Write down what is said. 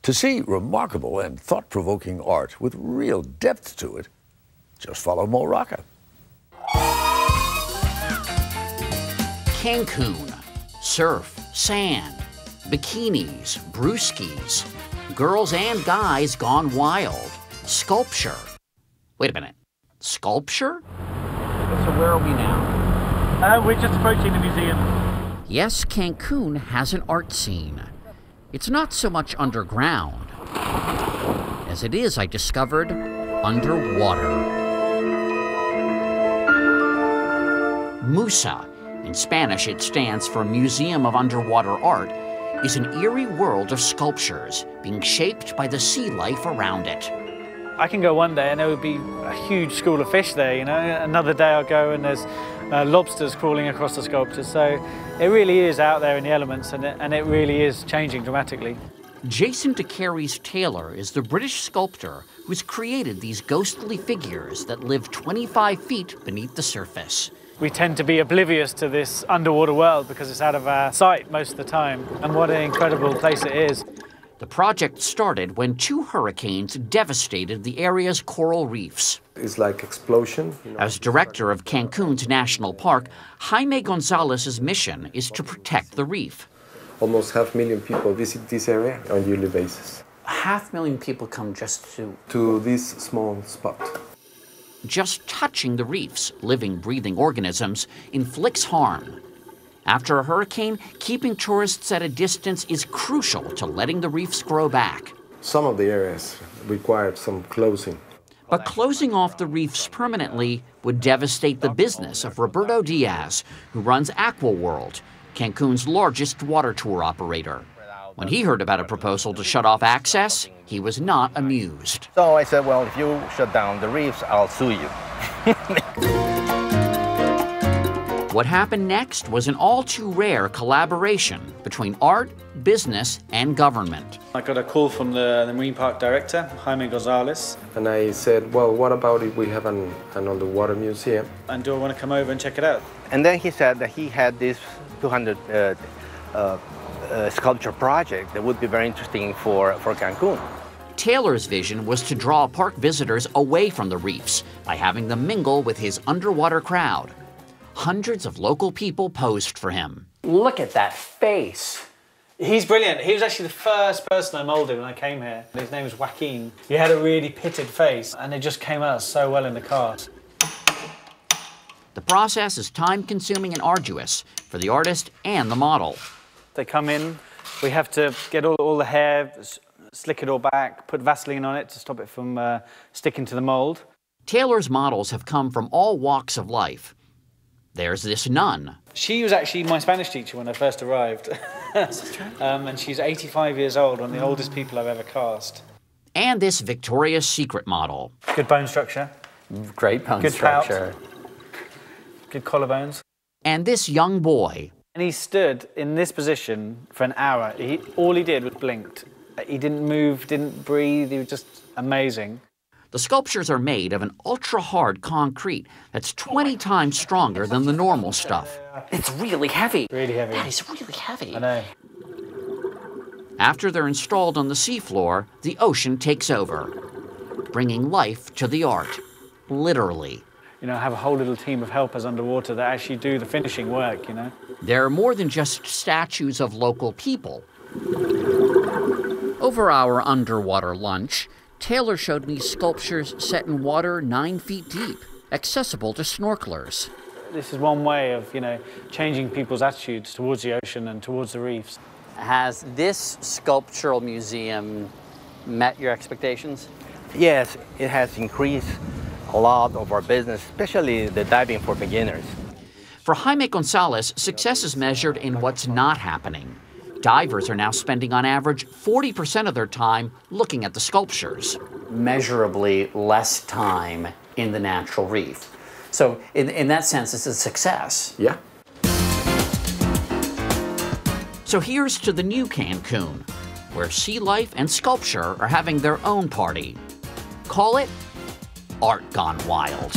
To see remarkable and thought-provoking art with real depth to it, just follow Mo Rocca. Cancun. Surf, sand, bikinis, brewskis. Girls and guys gone wild. Sculpture. Wait a minute. Sculpture? So where are we now? We're just approaching the museum. Yes, Cancun has an art scene. It's not so much underground as it is, I discovered, underwater. Musa, in Spanish it stands for Museum of Underwater Art, is an eerie world of sculptures being shaped by the sea life around it. I can go one day and there would be a huge school of fish there, you know. Another day I'll go and there's lobsters crawling across the sculptures. So it really is out there in the elements, and it really is changing dramatically. Jason deCaires Taylor is the British sculptor who's created these ghostly figures that live 25 feet beneath the surface. We tend to be oblivious to this underwater world because it's out of our sight most of the time. And what an incredible place it is. The project started when 2 hurricanes devastated the area's coral reefs. It's like explosion. As director of Cancun's national park, Jaime Gonzalez's mission is to protect the reef. Almost 500,000 people visit this area on a yearly basis. 500,000 people come just to this small spot. Just touching the reef's living, breathing organisms inflicts harm. After a hurricane, keeping tourists at a distance is crucial to letting the reefs grow back. Some of the areas required some closing. But closing off the reefs permanently would devastate the business of Roberto Diaz, who runs Aqua World, Cancun's largest water tour operator. When he heard about a proposal to shut off access, he was not amused. So I said, well, if you shut down the reefs, I'll sue you. What happened next was an all-too-rare collaboration between art, business, and government. I got a call from the Marine Park director, Jaime Gonzalez. And I said, well, what about if we have an underwater museum? And do I want to come over and check it out? And then he said that he had this 200 sculpture project that would be very interesting for Cancun. Taylor's vision was to draw park visitors away from the reefs by having them mingle with his underwater crowd. Hundreds of local people posed for him. Look at that face. He's brilliant. He was actually the first person I molded when I came here. His name was Joaquin. He had a really pitted face, and it just came out so well in the cast. The process is time-consuming and arduous for the artist and the model. They come in, we have to get all the hair, slick it all back, put Vaseline on it to stop it from sticking to the mold. Taylor's models have come from all walks of life. There's this nun. She was actually my Spanish teacher when I first arrived. And she's 85 years old, one of the oldest people I've ever cast. And this Victoria's Secret model. Good bone structure. Great bone Good structure. Pout. Good collarbones. And this young boy. And he stood in this position for an hour. All he did was blinked. He didn't move, didn't breathe. He was just amazing. The sculptures are made of an ultra-hard concrete that's 20 times stronger than the normal stuff. It's really heavy. Really heavy. That is really heavy. I know. After they're installed on the seafloor, the ocean takes over, bringing life to the art, literally. You know, I have a whole little team of helpers underwater that actually do the finishing work, you know. They're more than just statues of local people. Over our underwater lunch, Taylor showed me sculptures set in water 9 feet deep, accessible to snorkelers. This is one way of, you know, changing people's attitudes towards the ocean and towards the reefs. Has this sculptural museum met your expectations? Yes, it has increased a lot of our business, especially the diving for beginners. For Jaime Gonzalez, success is measured in what's not happening. Divers are now spending on average 40% of their time looking at the sculptures. Measurably less time in the natural reef. So in that sense, it's a success. Yeah. So here's to the new Cancun, where sea life and sculpture are having their own party. Call it Art Gone Wild.